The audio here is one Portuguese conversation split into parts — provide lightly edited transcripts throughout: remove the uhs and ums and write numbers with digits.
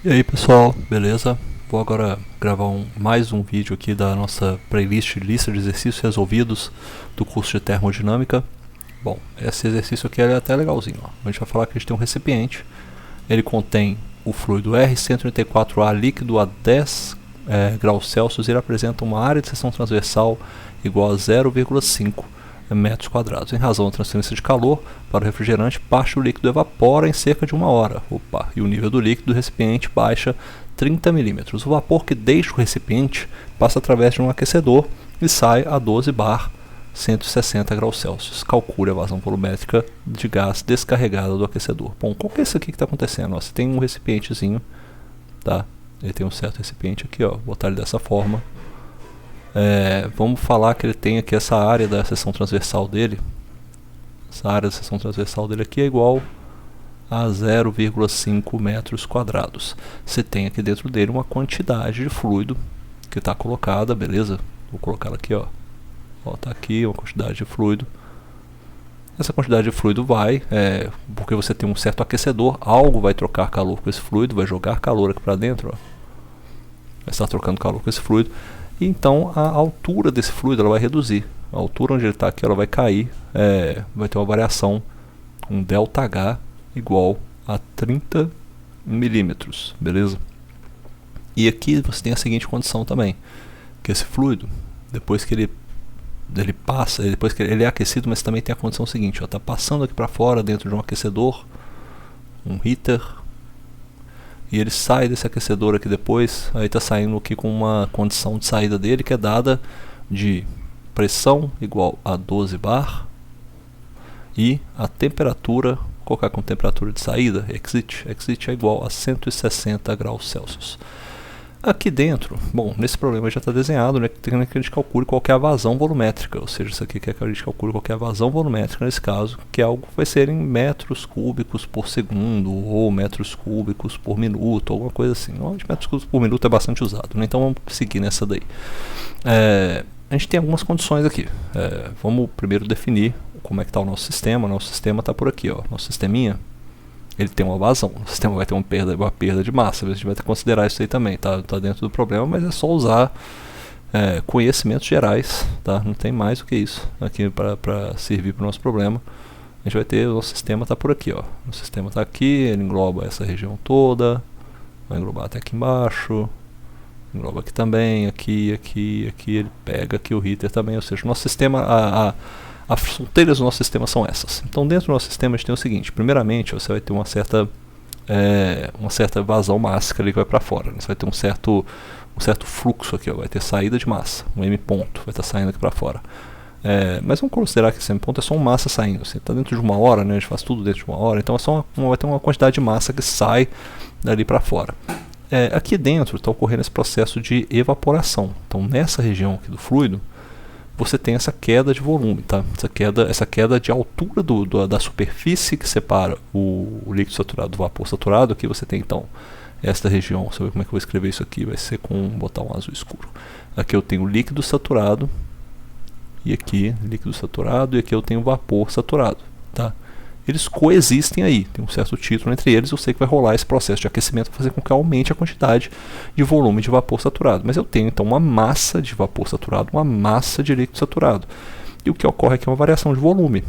E aí pessoal, beleza? Vou agora gravar mais um vídeo aqui da nossa playlist de lista de exercícios resolvidos do curso de termodinâmica. Bom, esse exercício aqui é até legalzinho. Ó. A gente vai falar que a gente tem um recipiente, ele contém o fluido R134A líquido a 10 graus Celsius e ele apresenta uma área de seção transversal igual a 0,5 metros quadrados. Em razão da transferência de calor para o refrigerante, parte do líquido evapora em cerca de 1 hora. E o nível do líquido do recipiente baixa 30 milímetros. O vapor que deixa o recipiente passa através de um aquecedor e sai a 12 bar 160 graus Celsius. Calcule a vazão volumétrica de gás descarregada do aquecedor. Bom, qual que é isso aqui que está acontecendo? Ó, você tem um recipientezinho, tá? Ele tem um certo recipiente aqui, ó. Vou botar ele dessa forma. Vamos falar que ele tem aqui essa área da seção transversal dele. Essa área da seção transversal dele aqui é igual a 0,5 metros quadrados. Você tem aqui dentro dele uma quantidade de fluido que está colocada, beleza? Vou colocar aqui, ó. Tá aqui uma quantidade de fluido. Essa quantidade de fluido vai, porque você tem um certo aquecedor, algo vai trocar calor com esse fluido, vai jogar calor aqui para dentro, ó. Vai estar trocando calor com esse fluido. E então a altura desse fluido ela vai reduzir. A altura onde ele está aqui ela vai cair, vai ter uma variação, um ΔH igual a 30 milímetros, beleza? E aqui você tem a seguinte condição também, que esse fluido, depois que ele passa, depois que ele é aquecido, mas também tem a condição seguinte, está passando aqui para fora dentro de um aquecedor, um heater, e ele sai desse aquecedor aqui depois, aí está saindo aqui com uma condição de saída dele que é dada de pressão igual a 12 bar e a temperatura, vou colocar com temperatura de saída, exit é igual a 160 graus Celsius. Aqui dentro, bom, nesse problema já está desenhado, né, que a gente calcule qual que é a vazão volumétrica, ou seja, isso aqui quer que a gente calcule qual que é a vazão volumétrica nesse caso, que é algo que vai ser em metros cúbicos por segundo, ou metros cúbicos por minuto, alguma coisa assim. Onde metros cúbicos por minuto é bastante usado, né, então vamos seguir nessa daí. A gente tem algumas condições aqui. Vamos primeiro definir como é que está o nosso sistema. Nosso sistema está por aqui, ó. Nosso sisteminha, ele tem uma vazão, o sistema vai ter uma perda de massa, a gente vai ter que considerar isso aí também, tá dentro do problema, mas é só usar conhecimentos gerais, tá? Não tem mais do que isso aqui para servir para o nosso problema. A gente vai ter, o nosso sistema está por aqui, ó. O sistema está aqui, ele engloba essa região toda, vai englobar até aqui embaixo, engloba aqui também, aqui, ele pega aqui o heater também, ou seja, o nosso sistema, as fronteiras do nosso sistema são essas. Então dentro do nosso sistema a gente tem o seguinte, primeiramente você vai ter uma certa vazão mássica ali que vai para fora, né? Você vai ter um certo fluxo aqui, ó, vai ter saída de massa, um M ponto, vai estar saindo aqui para fora. Mas vamos considerar que esse M ponto é só uma massa saindo, assim, está dentro de 1 hora, né? A gente faz tudo dentro de 1 hora, então vai ter uma quantidade de massa que sai dali para fora. Aqui dentro está ocorrendo esse processo de evaporação, então nessa região aqui do fluido, você tem essa queda de volume, tá? Essa queda de altura da superfície que separa o líquido saturado do vapor saturado. Aqui você tem então esta região, você vê como é que eu vou escrever isso aqui, vai ser com botar um azul escuro. Aqui eu tenho líquido saturado, e aqui líquido saturado, e aqui eu tenho vapor saturado, tá? Eles coexistem aí, tem um certo título entre eles, eu sei que vai rolar esse processo de aquecimento para fazer com que aumente a quantidade de volume de vapor saturado. Mas eu tenho então uma massa de vapor saturado, uma massa de líquido saturado. E o que ocorre aqui é uma variação de volume.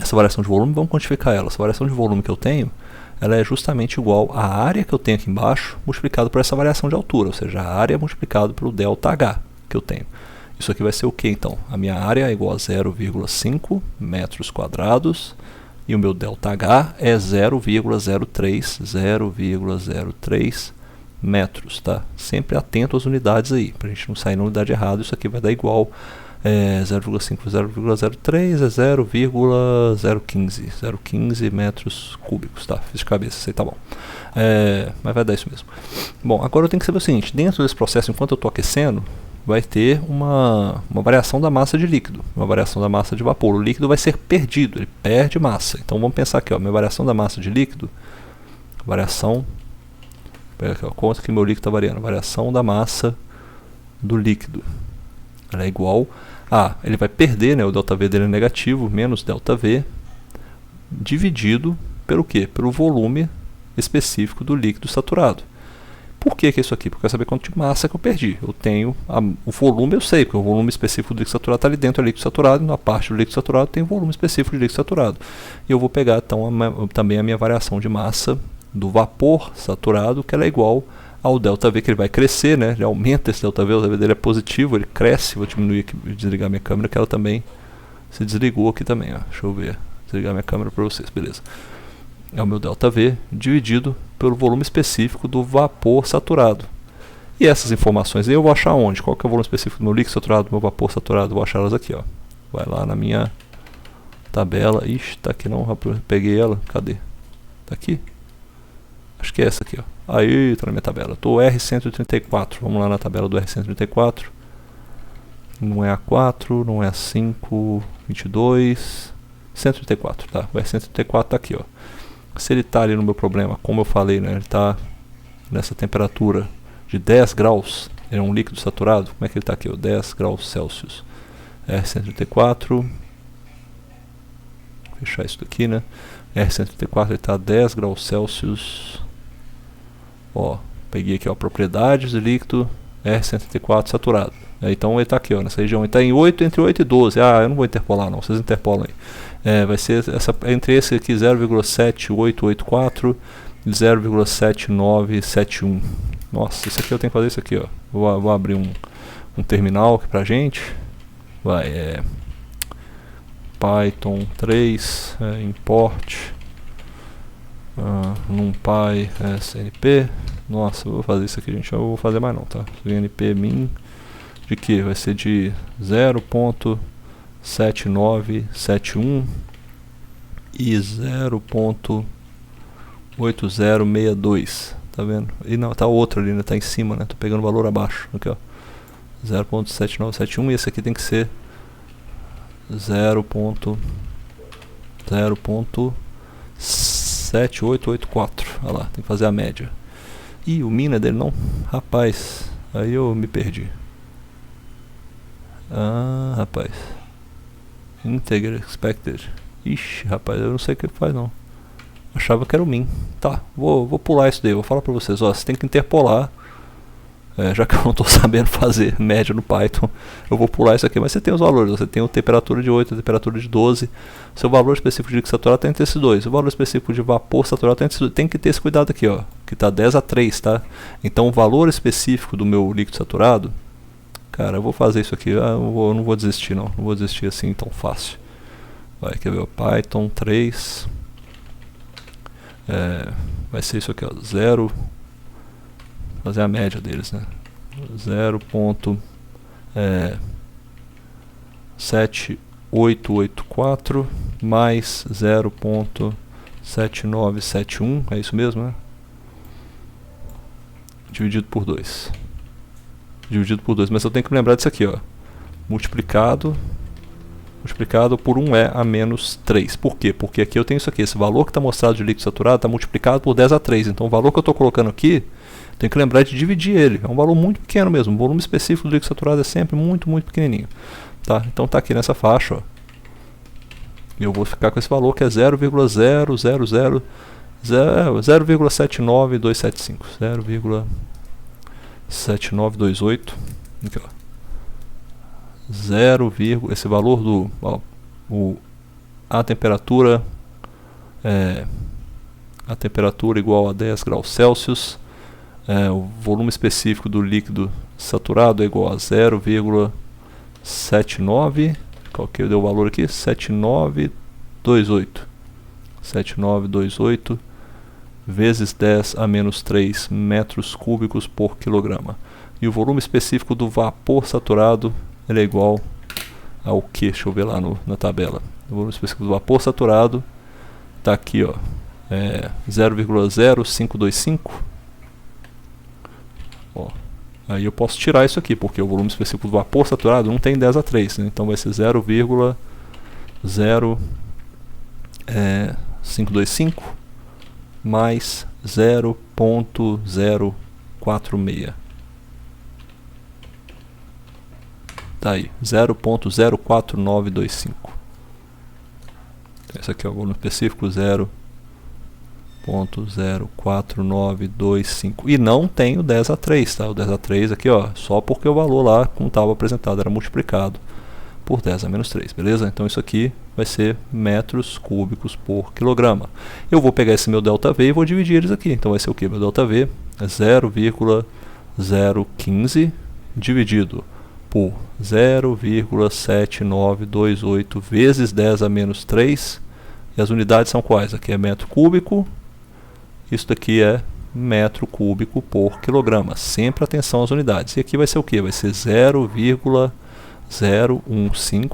Essa variação de volume, vamos quantificar ela. Essa variação de volume que eu tenho, ela é justamente igual à área que eu tenho aqui embaixo, multiplicado por essa variação de altura, ou seja, a área multiplicado pelo ΔH que eu tenho. Isso aqui vai ser o que então? A minha área é igual a 0,5 metros quadrados, e o meu ΔH é 0,03 metros, tá? Sempre atento às unidades aí, para a gente não sair na unidade errada. Isso aqui vai dar igual 0,5 0,03 é 0,015 metros cúbicos, tá? Fiz de cabeça, isso aí tá bom. Mas vai dar isso mesmo. Bom, agora eu tenho que saber o seguinte, dentro desse processo, enquanto eu estou aquecendo, vai ter uma variação da massa de líquido, uma variação da massa de vapor. O líquido vai ser perdido, ele perde massa. Então vamos pensar aqui, ó, minha variação da massa de líquido, quanto que meu líquido está variando? Variação da massa do líquido, ela é igual a, ele vai perder, né, o ΔV dele é negativo, menos ΔV, dividido pelo quê? Pelo volume específico do líquido saturado. Por que que é isso aqui? Porque eu quero saber quanto de massa que eu perdi. Eu tenho o volume, eu sei, porque o volume específico do líquido saturado está ali dentro do líquido saturado, e na parte do líquido saturado tem o volume específico de líquido saturado. E eu vou pegar então também a minha variação de massa do vapor saturado, que ela é igual ao ΔV, que ele vai crescer, né? Ele aumenta esse ΔV, o ΔV dele é positivo, ele cresce. Vou diminuir aqui, desligar minha câmera, que ela também se desligou aqui também, ó. Deixa eu ver, desligar minha câmera para vocês, beleza. É o meu ΔV dividido pelo volume específico do vapor saturado. E essas informações aí eu vou achar onde? Qual que é o volume específico do meu líquido saturado, do meu vapor saturado? Eu vou achar elas aqui, ó. Vai lá na minha tabela. Ixi, tá aqui não, peguei ela. Cadê? Tá aqui? Acho que é essa aqui, ó. Aí, tá na minha tabela. Tô R134. Vamos lá na tabela do R134. Não é a 4, não é a 5, 22, 134, tá? O R134 tá aqui, ó. Se ele está ali no meu problema, como eu falei, né, ele está nessa temperatura de 10 graus, ele é um líquido saturado, como é que ele está aqui? Ó, 10 graus Celsius. R134, vou fechar isso daqui, né? R134 ele está a 10 graus Celsius. Ó, peguei aqui, ó, propriedades do líquido R134 saturado. Então ele está aqui, ó, nessa região, ele está em 8, entre 8 e 12. Ah, eu não vou interpolar não, vocês interpolam aí. Vai ser entre esse aqui 0,7884 e 0,7971. Nossa, isso aqui eu tenho que fazer isso aqui, ó. Vou abrir um terminal aqui pra gente. Vai, Python 3, import, numpy, snp. Nossa, eu vou fazer isso aqui, gente. Eu vou fazer mais não, tá? Snp min de que? Vai ser de 0.7971 e 0.8062, tá vendo? E não, tá outro ali, né? Tá em cima, né? Tô pegando o valor abaixo, aqui ó, 0.7971, e esse aqui tem que ser 0.7884, olha lá, tem que fazer a média. E o min é dele não? Rapaz, aí eu me perdi. Ah, rapaz. Integer expected. Ixi, rapaz, eu não sei o que faz não. Achava que era o min. Tá, vou pular isso daí. Vou falar pra vocês, ó, você tem que interpolar. Já que eu não tô sabendo fazer média no Python, eu vou pular isso aqui. Mas você tem os valores, você tem a temperatura de 8, a temperatura de 12. Seu valor específico de líquido saturado tem entre esses dois. O valor específico de vapor saturado tem entre esses dois. Tem que ter esse cuidado aqui, ó, que tá 10 a 3, tá? Então o valor específico do meu líquido saturado, cara, eu vou fazer isso aqui. Eu não vou desistir não. Não vou desistir assim tão fácil. Vai, quer ver o Python 3. Vai ser isso aqui, ó. 0. Fazer a média deles, né? 0.7884 mais 0.7971. É isso mesmo, né? Dividido por 2. Dividido por 2, mas eu tenho que lembrar disso aqui, ó. Multiplicado por 1 é a menos 3. Por quê? Porque aqui eu tenho isso aqui, esse valor que está mostrado de líquido saturado está multiplicado por 10 a 3. Então o valor que eu estou colocando aqui, tenho que lembrar de dividir ele. É um valor muito pequeno mesmo. O volume específico do líquido saturado é sempre muito, muito pequenininho. Tá? Então está aqui nessa faixa, ó. E eu vou ficar com esse valor que é 0,79275. 0,7928. Aqui, ó. Esse valor do a temperatura igual a 10 graus Celsius, o volume específico do líquido saturado é igual a 0,79, qual que deu o valor aqui? 7928 vezes 10 a menos 3 metros cúbicos por quilograma. E o volume específico do vapor saturado, ele é igual ao que? Deixa eu ver lá na tabela. O volume específico do vapor saturado está aqui, ó, 0,0525. Ó, aí eu posso tirar isso aqui, porque o volume específico do vapor saturado não tem 10 a 3, né? Então vai ser 0,0525 mais 0.046. Tá aí, 0.04925. Esse aqui é o volume específico, 0.04925. E não tem o 10 a 3, tá? O 10 a 3 aqui, ó, só porque o valor lá, como estava apresentado, era multiplicado por 10 a menos 3, beleza? Então isso aqui vai ser metros cúbicos por quilograma. Eu vou pegar esse meu ΔV e vou dividir eles aqui. Então vai ser o que? Meu ΔV é 0,015 dividido por 0,7928 vezes 10 a menos 3. E as unidades são quais? Aqui é metro cúbico. Isso daqui é metro cúbico por quilograma. Sempre atenção às unidades. E aqui vai ser o que? Vai ser 0,015,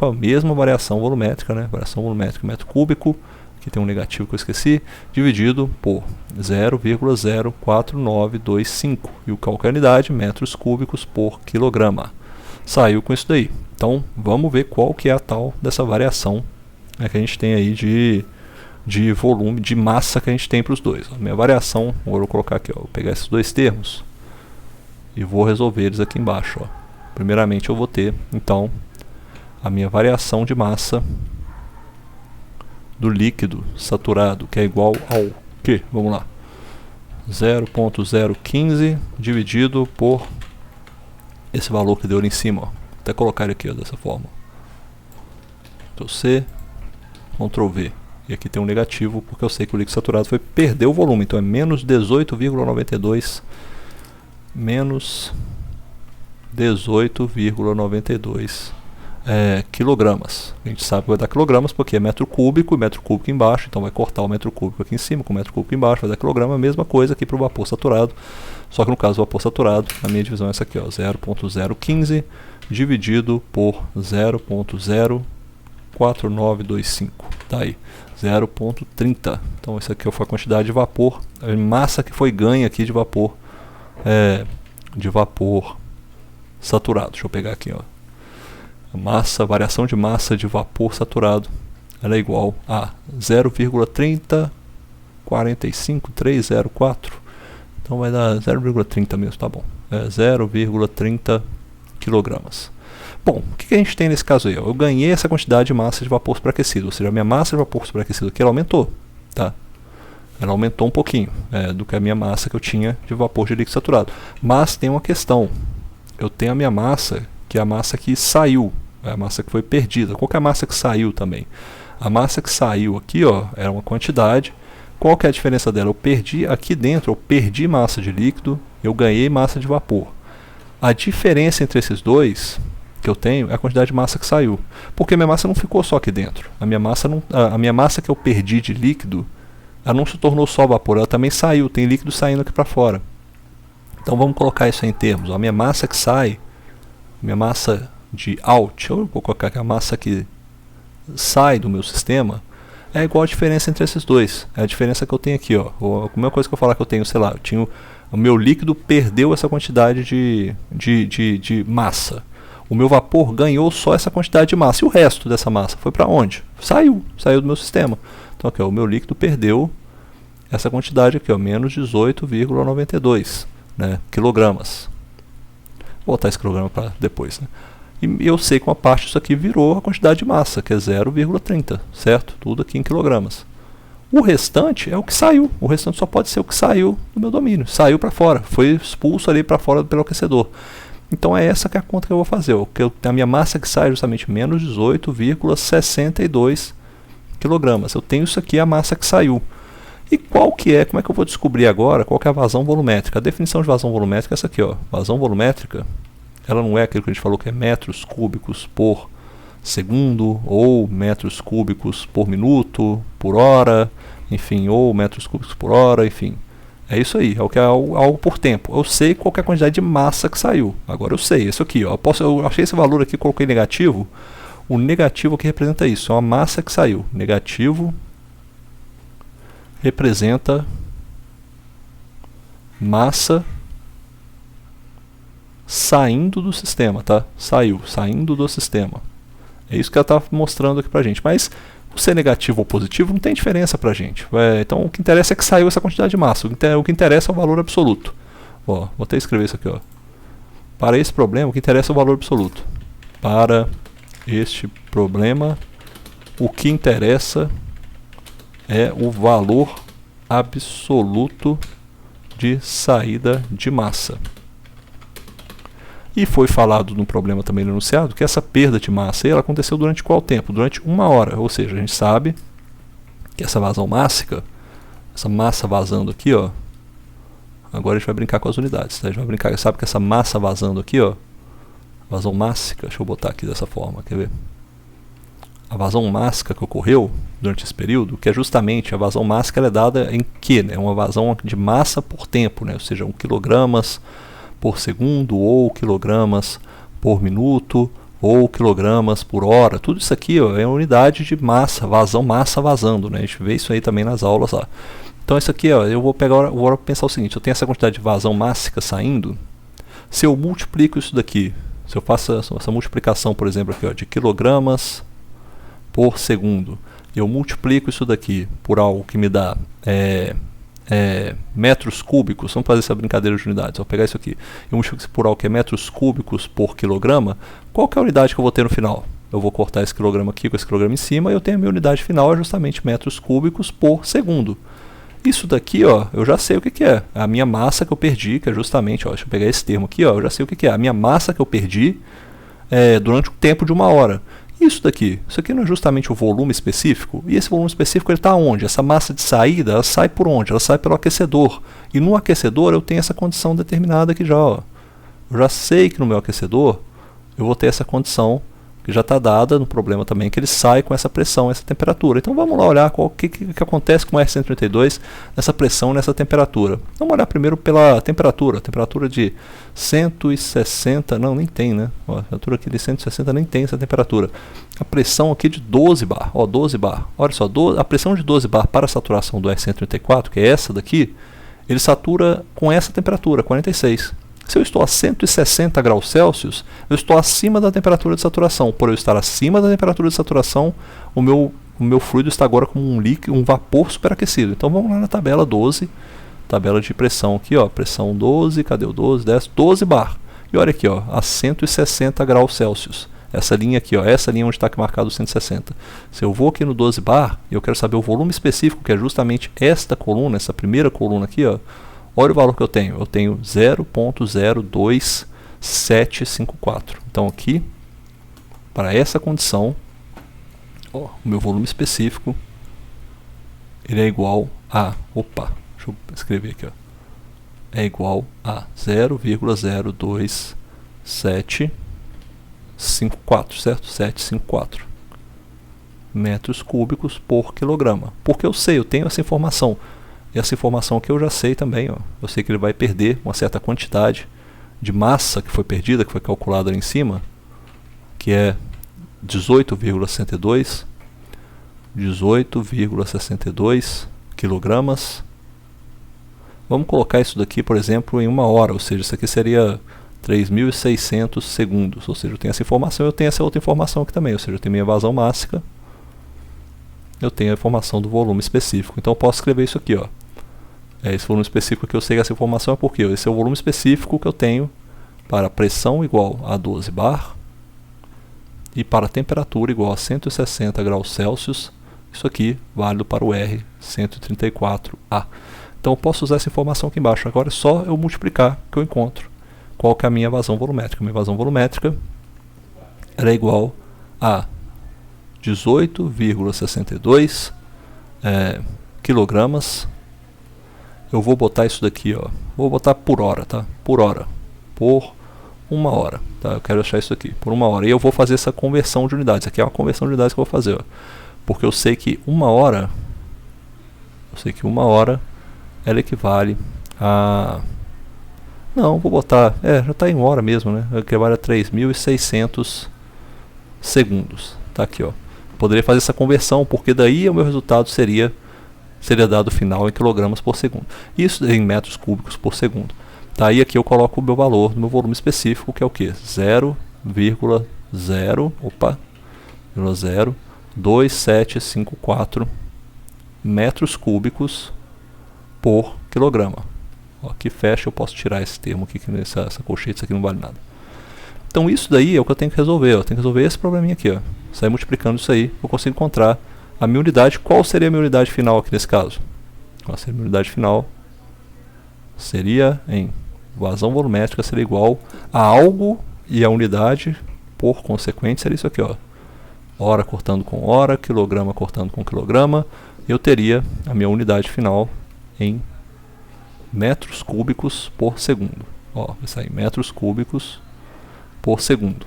a mesma variação volumétrica, né? Variação volumétrica metro cúbico, aqui tem um negativo que eu esqueci, dividido por 0,04925. E o qual que é a unidade? Metros cúbicos por quilograma. Saiu com isso daí. Então, vamos ver qual que é a tal dessa variação, né, que a gente tem aí de volume, de massa que a gente tem para os dois. A minha variação, agora eu vou colocar aqui, ó, vou pegar esses dois termos e vou resolver eles aqui embaixo, ó. Primeiramente eu vou ter, então, a minha variação de massa do líquido saturado, que é igual ao que? Vamos lá. 0.015 dividido por esse valor que deu ali em cima, ó. Vou até colocar ele aqui, ó, dessa forma. Ctrl C, Ctrl V. E aqui tem um negativo, porque eu sei que o líquido saturado foi perder o volume. Então é menos 18,92 menos 18,92 quilogramas. A gente sabe que vai dar quilogramas porque é metro cúbico e metro cúbico embaixo. Então vai cortar o metro cúbico aqui em cima com o metro cúbico embaixo, vai dar quilograma. A mesma coisa aqui para o vapor saturado. Só que no caso do vapor saturado, a minha divisão é essa aqui, ó, 0.015 dividido por 0.04925. Tá aí, 0.30. Então essa aqui foi a quantidade de vapor, a massa que foi ganha aqui de vapor saturado. Deixa eu pegar aqui, ó. A variação de massa de vapor saturado, ela é igual a 0,3045304. Então vai dar 0,30 mesmo, tá bom. 0,30 quilogramas. Bom, o que a gente tem nesse caso aí? Eu ganhei essa quantidade de massa de vapor superaquecido, ou seja, a minha massa de vapor superaquecido aqui ela aumentou, tá? Ela aumentou um pouquinho do que a minha massa que eu tinha de vapor de líquido saturado. Mas tem uma questão. Eu tenho a minha massa, que é a massa que saiu, é a massa que foi perdida. Qual que é a massa que saiu também? A massa que saiu aqui, ó, era uma quantidade. Qual que é a diferença dela? Eu perdi aqui dentro, eu perdi massa de líquido, eu ganhei massa de vapor. A diferença entre esses dois que eu tenho é a quantidade de massa que saiu. Porque a minha massa não ficou só aqui dentro. A minha massa que eu perdi de líquido, ela não se tornou só vapor, ela também saiu, tem líquido saindo aqui para fora. Então vamos colocar isso aí em termos. A minha massa que sai, minha massa de out, eu vou colocar aqui a massa que sai do meu sistema, é igual a diferença entre esses dois. É a diferença que eu tenho aqui, ó. A mesma coisa que eu falar que eu tenho, sei lá, o meu líquido perdeu essa quantidade de massa. O meu vapor ganhou só essa quantidade de massa. E o resto dessa massa foi para onde? Saiu do meu sistema. Então aqui, ó, o meu líquido perdeu essa quantidade aqui, ó, menos 18,92, né, quilogramas. Vou botar esse quilograma para depois, né? E eu sei que uma parte disso aqui virou a quantidade de massa, que é 0,30, certo? Tudo aqui em quilogramas. O restante é o que saiu. O restante só pode ser o que saiu do meu domínio. Saiu para fora, foi expulso ali para fora pelo aquecedor. Então é essa que é a conta que eu vou fazer. A minha massa que sai é justamente menos 18,62 quilogramas. Eu tenho isso aqui, a massa que saiu. E qual que é, como é que eu vou descobrir agora qual que é a vazão volumétrica? A definição de vazão volumétrica é essa aqui, ó. Vazão volumétrica, ela não é aquilo que a gente falou que é metros cúbicos por segundo, ou metros cúbicos por minuto, por hora, enfim, ou metros cúbicos por hora, enfim. É isso aí, é o que é algo por tempo. Eu sei qual que é a quantidade de massa que saiu. Agora eu sei, isso aqui, ó. Eu achei esse valor aqui, coloquei negativo. O negativo aqui representa isso, é uma massa que saiu. Negativo representa massa saindo do sistema, tá? Saindo do sistema. É isso que ela está mostrando aqui pra gente. Mas ser negativo ou positivo não tem diferença pra gente. Então o que interessa é que saiu essa quantidade de massa. O que interessa é o valor absoluto. Ó, vou até escrever isso aqui, ó. Para esse problema, o que interessa é o valor absoluto. Para este problema, o que interessa é o valor absoluto de saída de massa. E foi falado no problema também no enunciado que essa perda de massa ela aconteceu durante qual tempo? Durante 1 hora, ou seja, a gente sabe que essa vazão mássica, essa massa vazando aqui, ó, agora a gente vai brincar com as unidades, tá? A gente vai brincar, sabe que essa massa vazando aqui, ó, vazão mássica, deixa eu botar aqui dessa forma, quer ver? A vazão mássica que ocorreu durante esse período, que é justamente a vazão mássica, ela é dada em que, né? Uma vazão de massa por tempo, né? Ou seja, 1 kg por segundo, ou quilogramas por minuto, ou quilogramas por hora. Tudo isso aqui, ó, é uma unidade de massa, vazão, massa vazando, né? A gente vê isso aí também nas aulas lá. Então isso aqui, ó, eu vou pegar agora pensar o seguinte, eu tenho essa quantidade de vazão mássica saindo, se eu multiplico isso daqui, se eu faço essa multiplicação, por exemplo, aqui, ó, de quilogramas por segundo, eu multiplico isso daqui por algo que me dá metros cúbicos, vamos fazer essa brincadeira de unidades, vou pegar isso aqui, eu multiplico isso por algo que é metros cúbicos por quilograma, qual que é a unidade que eu vou ter no final? Eu vou cortar esse quilograma aqui com esse quilograma em cima e eu tenho a minha unidade final, é justamente metros cúbicos por segundo. Isso daqui, ó, eu já sei o que é. A minha massa que eu perdi, que é justamente, ó, deixa eu pegar esse termo aqui, ó, eu já sei o que é. A minha massa que eu perdi durante o tempo de 1 hora. Isso daqui, isso aqui não é justamente o volume específico? E esse volume específico ele está onde? Essa massa de saída, ela sai por onde? Ela sai pelo aquecedor. E no aquecedor eu tenho essa condição determinada aqui já, ó. Eu já sei que no meu aquecedor eu vou ter essa condição que já está dada no problema também, que ele sai com essa pressão, essa temperatura. Então vamos lá olhar o que acontece com o R132 nessa pressão, nessa temperatura. Vamos olhar primeiro pela temperatura. A temperatura de 160, não, nem tem, né? Ó, a temperatura aqui de 160 nem tem essa temperatura. A pressão aqui de 12 bar, ó, 12 bar. Olha só, a pressão de 12 bar para a saturação do R134, que é essa daqui, ele satura com essa temperatura, 46. Se eu estou a 160 graus Celsius, eu estou acima da temperatura de saturação. Por eu estar acima da temperatura de saturação, o meu fluido está agora como um líquido, um vapor superaquecido. Então vamos lá na tabela 12, tabela de pressão aqui, ó, pressão 12, cadê o 12? 10, 12 bar. E olha aqui, ó, a 160 graus Celsius. Essa linha aqui, ó, essa linha onde está aqui marcado 160. Se eu vou aqui no 12 bar, e eu quero saber o volume específico, que é justamente esta coluna, essa primeira coluna aqui, ó. Olha o valor que eu tenho 0.02754. Então aqui, para essa condição, ó, o meu volume específico, ele é igual a, deixa eu escrever aqui, ó, é igual a 0,02754, certo? 754 metros cúbicos por quilograma. Porque eu sei, eu tenho essa informação. E essa informação aqui eu já sei também, ó. Eu sei que ele vai perder uma certa quantidade de massa que foi perdida, que foi calculada ali em cima, que é 18,62 quilogramas. Vamos colocar isso daqui, por exemplo, em 1 hora, ou seja, isso aqui seria 3.600 segundos. Ou seja, eu tenho essa informação, eu tenho essa outra informação aqui também, ou seja, eu tenho minha vazão mássica, eu tenho a informação do volume específico. Então eu posso escrever isso aqui, ó. Esse volume específico que eu sei que essa informação é porque esse é o volume específico que eu tenho para a pressão igual a 12 bar e para a temperatura igual a 160 graus Celsius. Isso aqui válido para o R134A. Então eu posso usar essa informação aqui embaixo. Agora é só eu multiplicar que eu encontro qual que é a minha vazão volumétrica. Minha vazão volumétrica era igual a 18,62 quilogramas. Eu vou botar isso daqui, ó. Vou botar por hora, tá? Por hora. Por 1 hora, tá? Eu quero achar isso aqui, por 1 hora. E eu vou fazer essa conversão de unidades. Aqui é uma conversão de unidades que eu vou fazer, ó. Porque eu sei que 1 hora, ela equivale a... Não, vou botar... já está em hora mesmo, né? Equivale a 3.600 segundos. Tá aqui, ó. Poderia fazer essa conversão, porque daí o meu resultado seria dado final em quilogramas por segundo. Isso em metros cúbicos por segundo. Daí aqui eu coloco o meu valor no meu volume específico, que é o que? 0,02754 metros cúbicos por quilograma. Ó, aqui fecha, eu posso tirar esse termo aqui, que essa colchete, isso aqui não vale nada. Então isso daí é o que eu tenho que resolver. Eu tenho que resolver esse probleminha aqui, ó. Sair multiplicando isso aí, eu consigo encontrar a minha unidade. Qual seria a minha unidade final aqui nesse caso? Nossa unidade final seria em vazão volumétrica seria igual a algo, e a unidade por consequente seria isso aqui, ó. Hora cortando com hora, quilograma cortando com quilograma. Eu teria a minha unidade final em metros cúbicos por segundo. Ó, vai sair metros cúbicos por segundo.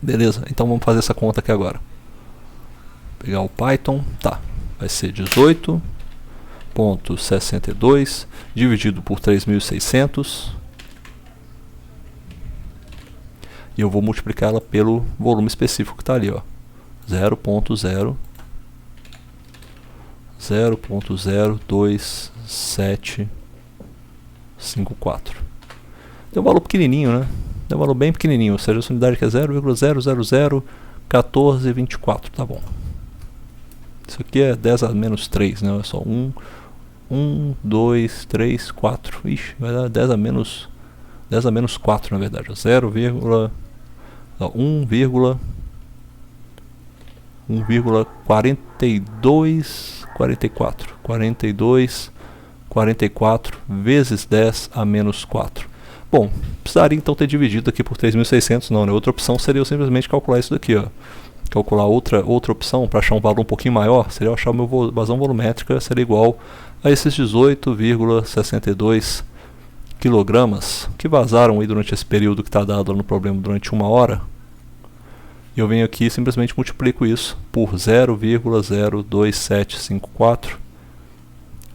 Beleza? Então vamos fazer essa conta aqui agora. Pegar o Python, tá. Vai ser 18.62 dividido por 3.600. E eu vou multiplicar ela pelo volume específico que está ali, ó. 0.02754. Tem um valor pequenininho, né? Tem um valor bem pequenininho, ou seja, essa unidade aqui é 0,0001424, tá bom. Isso aqui é 10 a menos 3, né? É só 1, 2, 3, 4. Ixi, vai dar 10 a menos 4, na verdade. 1,4244 vezes 10 a menos 4. Bom, precisaria então ter dividido aqui por 3.600, não, né? Outra opção seria eu simplesmente calcular isso daqui, ó. Calcular outra opção para achar um valor um pouquinho maior, seria eu achar o meu vazão volumétrica seria igual a esses 18,62 quilogramas que vazaram aí durante esse período que está dado no problema durante 1 hora. E eu venho aqui e simplesmente multiplico isso por 0,02754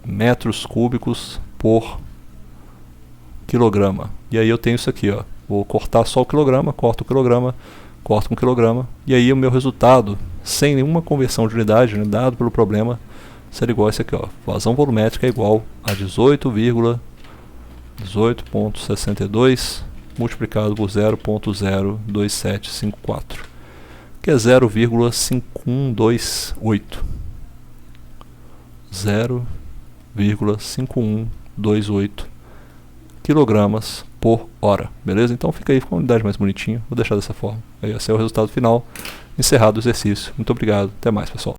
metros cúbicos por quilograma. E aí eu tenho isso aqui, ó. Vou cortar só o quilograma, corto o quilograma, corto com quilograma, e aí o meu resultado, sem nenhuma conversão de unidade, né, dado pelo problema, seria igual a esse aqui, ó. Vazão volumétrica é igual a 18,62 multiplicado por 0,02754, que é 0,5128. 0,5128 quilogramas por hora, beleza? Então fica aí com a unidade mais bonitinha, vou deixar dessa forma. Aí esse é o resultado final, encerrado o exercício. Muito obrigado, até mais, pessoal.